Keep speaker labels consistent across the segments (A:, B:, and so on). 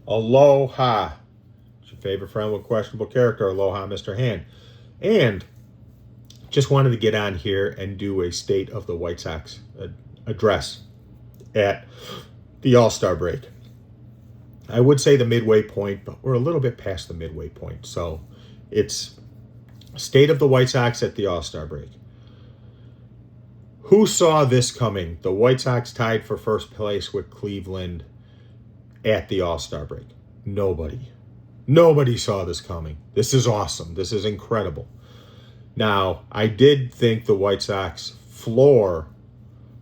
A: Aloha. It's your favorite friend with questionable character. Aloha, Mr. Hand. And just wanted to get on here and do a State of the White Sox address at the All-Star break. I would say the midway point, but we're a little bit past the midway point. So it's State of the White Sox at the All-Star break. Who saw this coming? The White Sox tied for first place with Cleveland at the All-Star break. Nobody. Nobody saw this coming. This is awesome. This is incredible. Now, I did think the White Sox floor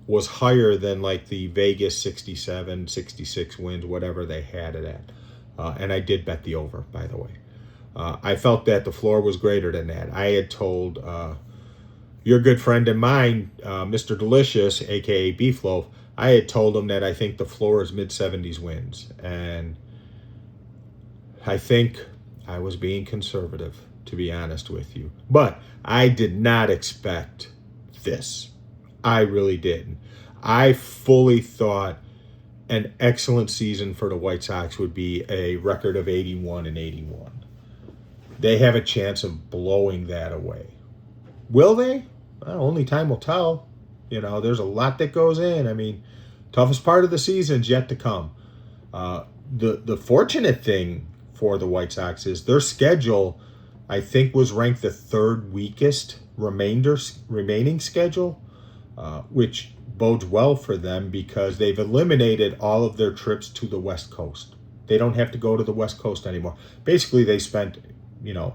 A: was higher than like the Vegas 67, 66 wins, whatever they had it at. And I did bet the over, by the way. I felt that the floor was greater than that. I had told your good friend and mine, Mr. Delicious, a.k.a. Beef Loaf, I had told him that I think the floor is mid-70s wins. And I think I was being conservative, to be honest with you. But I did not expect this. I really didn't. I fully thought an excellent season for the White Sox would be a record of 81-81. They have a chance of blowing that away. Will they? Well, only time will tell. You know, there's a lot that goes in. I mean, toughest part of the season's yet to come. The fortunate thing for the White Sox is their schedule, I think, was ranked the third weakest remaining schedule, which bodes well for them because they've eliminated all of their trips to the West Coast. They don't have to go to the West Coast anymore. Basically, they spent,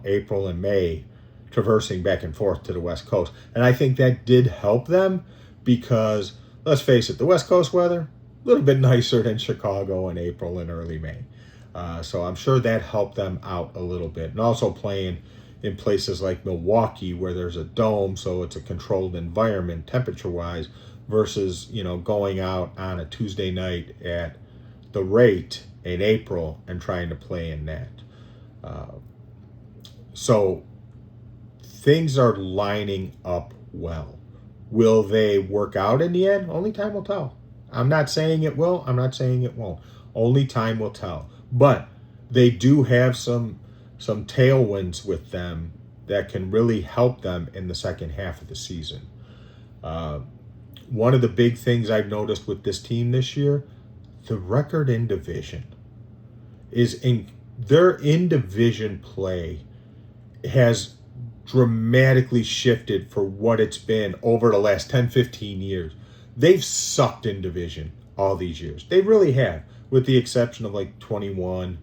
A: April and May traversing back and forth to the West Coast. And I think that did help them because, let's face it, the West Coast weather, a little bit nicer than Chicago in April and early May. So I'm sure that helped them out a little bit. And also playing in places like Milwaukee where there's a dome, so it's a controlled environment temperature-wise, versus, going out on a Tuesday night at the rate in April and trying to play in that. So things are lining up well. Will they work out in the end? Only time will tell. I'm not saying it will. I'm not saying it won't. Only time will tell. But they do have some tailwinds with them that can really help them in the second half of the season. One of the big things I've noticed with this team this year, the record in division is their in-division play has dramatically shifted for what it's been over the last 10, 15 years. They've sucked in division all these years. They really have, with the exception of like 2020,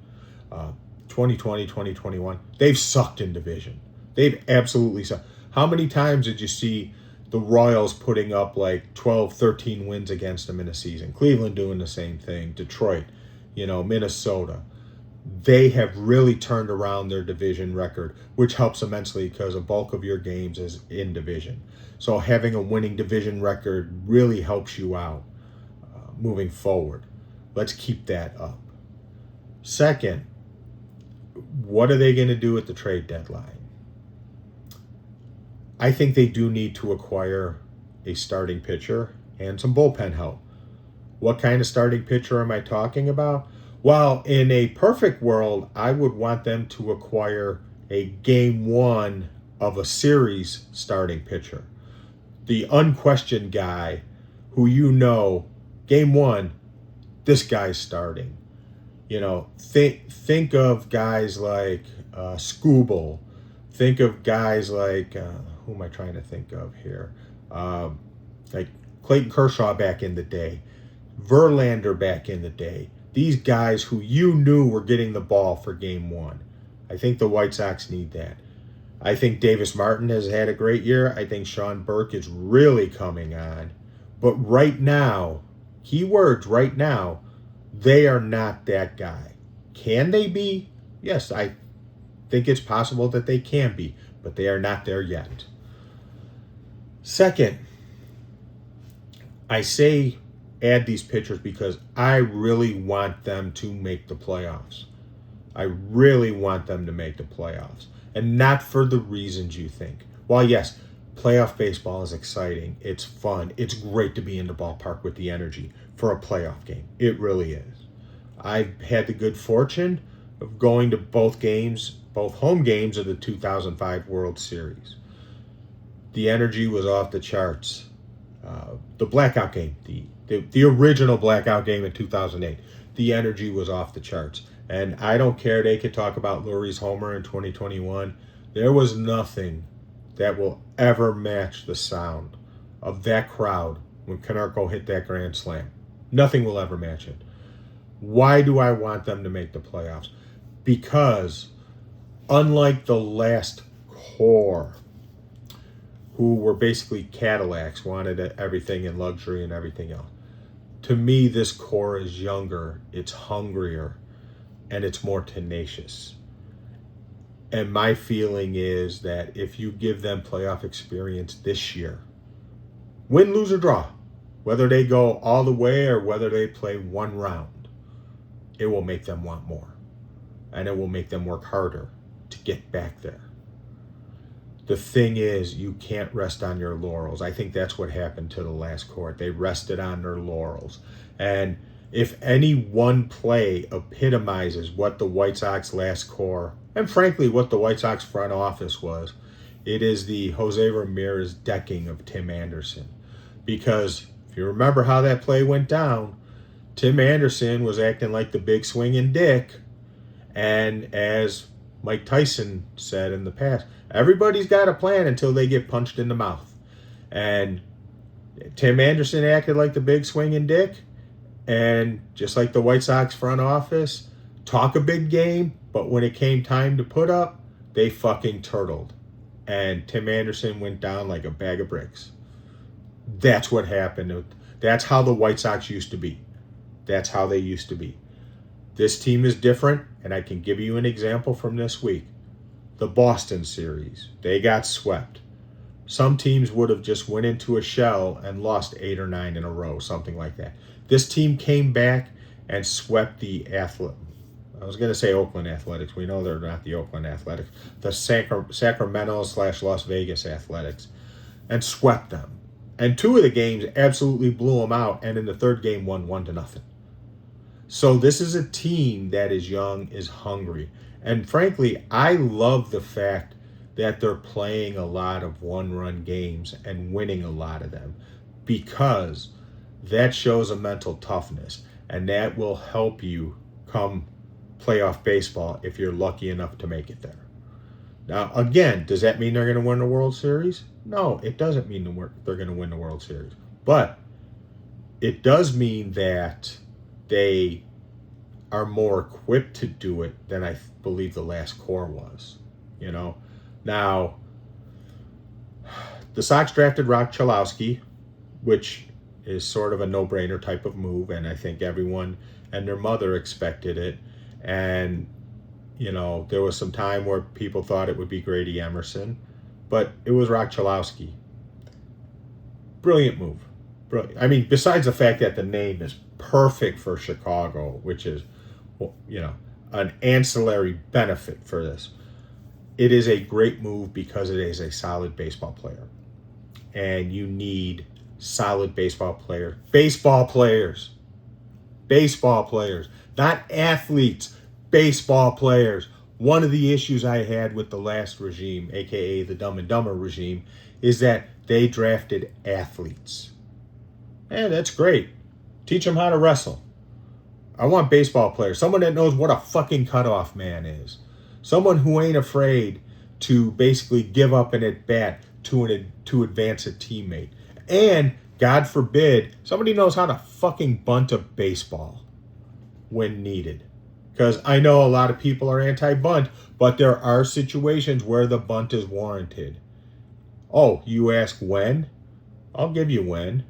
A: 2021. They've sucked in division. They've absolutely sucked. How many times did you see the Royals putting up like 12, 13 wins against them in a season? Cleveland doing the same thing. Detroit, Minnesota. They have really turned around their division record, which helps immensely because a bulk of your games is in division. So having a winning division record really helps you out moving forward. Let's keep that up. Second, what are they going to do at the trade deadline? I think they do need to acquire a starting pitcher and some bullpen help. What kind of starting pitcher am I talking about? Well, in a perfect world, I would want them to acquire a game one of a series starting pitcher. The unquestioned guy who game one, this guy's starting. Think of guys like Skubal. Think of guys like, who am I trying to think of here? Like Clayton Kershaw back in the day. Verlander back in the day. These guys who you knew were getting the ball for game one. I think the White Sox need that. I think Davis Martin has had a great year. I think Sean Burke is really coming on. But right now, keywords right now, they are not that guy. Can they be? Yes, I think it's possible that they can be, but they are not there yet. Second, I say add these pitchers because I really want them to make the playoffs. I really want them to make the playoffs. And not for the reasons you think. While yes, playoff baseball is exciting. It's fun. It's great to be in the ballpark with the energy for a playoff game. It really is. I've had the good fortune of going to both home games of the 2005 World Series. The energy was off the charts. The blackout game, the original blackout game in 2008, the energy was off the charts. And I don't care, they could talk about Lurie's homer in 2021. There was nothing that will ever match the sound of that crowd when Konerko hit that grand slam. Nothing will ever match it. Why do I want them to make the playoffs? Because unlike the last core, who were basically Cadillacs, wanted everything in luxury and everything else, to me, this core is younger, it's hungrier, and it's more tenacious. And my feeling is that if you give them playoff experience this year, win, lose, or draw, whether they go all the way or whether they play one round, it will make them want more. And it will make them work harder to get back there. The thing is, you can't rest on your laurels. I think that's what happened to the last court. They rested on their laurels. And if any one play epitomizes what the White Sox last core, and frankly what the White Sox front office was, it is the Jose Ramirez decking of Tim Anderson. Because if you remember how that play went down, Tim Anderson was acting like the big swinging dick. And as Mike Tyson said in the past, everybody's got a plan until they get punched in the mouth. And Tim Anderson acted like the big swinging dick. And just like the White Sox front office, talk a big game, but when it came time to put up, they fucking turtled. And Tim Anderson went down like a bag of bricks. That's what happened. That's how the White Sox used to be. That's how they used to be. This team is different, and I can give you an example from this week. The Boston series, they got swept. Some teams would have just went into a shell and lost 8 or 9 in a row, something like that. This team came back and swept the I was going to say Oakland Athletics. We know they're not the Oakland Athletics. The Sacramento/Las Vegas Athletics. And swept them. And 2 of the games absolutely blew them out, and in the third game won 1-0. So this is a team that is young, is hungry. And frankly, I love the fact that they're playing a lot of one-run games and winning a lot of them, because that shows a mental toughness, and that will help you come playoff baseball if you're lucky enough to make it there. Now, again, does that mean they're going to win the World Series? No, it doesn't mean they're going to win the World Series. But it does mean that they are more equipped to do it than I believe the last core was. You know? Now, the Sox drafted Rock Chalowski, which is sort of a no-brainer type of move, and I think everyone and their mother expected it. And, you know, there was some time where people thought it would be Grady Emerson, but it was Rock Chalowski. Brilliant move. Brilliant. I mean, besides the fact that the name is perfect for Chicago, which is, you know, an ancillary benefit for this, it is a great move because it is a solid baseball player. And you need solid baseball players. Baseball players. Baseball players. Not athletes. Baseball players. One of the issues I had with the last regime, aka the Dumb and Dumber regime, is that they drafted athletes. Man, that's great. Teach them how to wrestle. I want baseball players. Someone that knows what a fucking cutoff man is. Someone who ain't afraid to basically give up an at-bat to advance a teammate. And, God forbid, somebody knows how to fucking bunt a baseball when needed. Because I know a lot of people are anti-bunt, but there are situations where the bunt is warranted. Oh, you ask when? I'll give you when.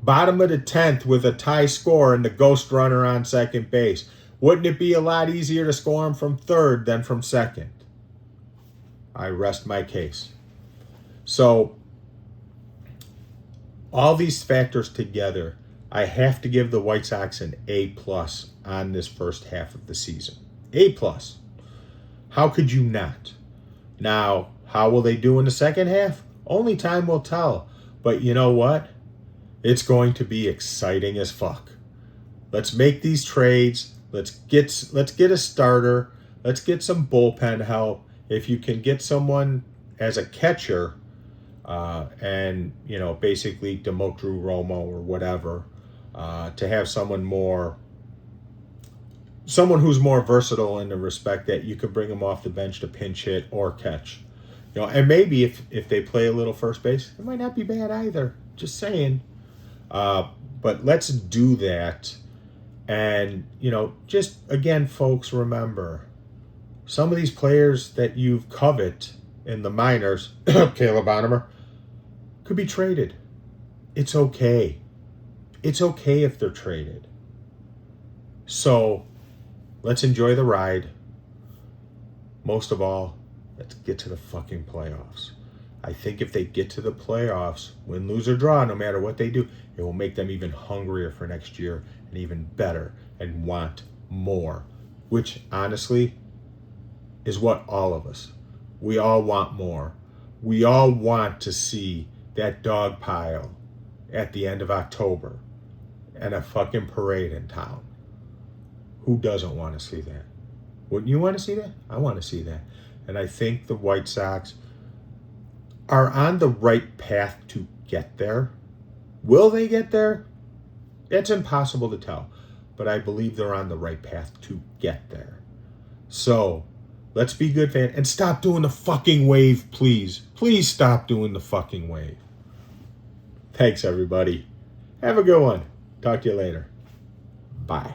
A: Bottom of the 10th with a tie score and the ghost runner on second base. Wouldn't it be a lot easier to score him from third than from second? I rest my case. So, all these factors together, I have to give the White Sox an A+ on this first half of the season. A+. How could you not? Now, how will they do in the second half? Only time will tell. But you know what? It's going to be exciting as fuck. Let's make these trades. Let's get a starter. Let's get some bullpen help. If you can get someone as a catcher, and basically Demotru Romo or whatever, to have someone who's more versatile in the respect that you could bring them off the bench to pinch hit or catch. And maybe if they play a little first base, it might not be bad either. Just saying. But let's do that. And, just again, folks, remember, some of these players that you've coveted in the minors, Caleb Bonham, could be traded. It's okay. It's okay if they're traded. So let's enjoy the ride. Most of all, let's get to the fucking playoffs. I think if they get to the playoffs, win, lose, or draw, no matter what they do, it will make them even hungrier for next year and even better and want more, which honestly is what all of us, we all want more. We all want to see that dog pile at the end of October and a fucking parade in town. Who doesn't want to see that? Wouldn't you want to see that? I want to see that. And I think the White Sox are on the right path to get there. Will they get there? It's impossible to tell. But I believe they're on the right path to get there. So, let's be good fans and stop doing the fucking wave, please. Please stop doing the fucking wave. Thanks, everybody. Have a good one. Talk to you later. Bye.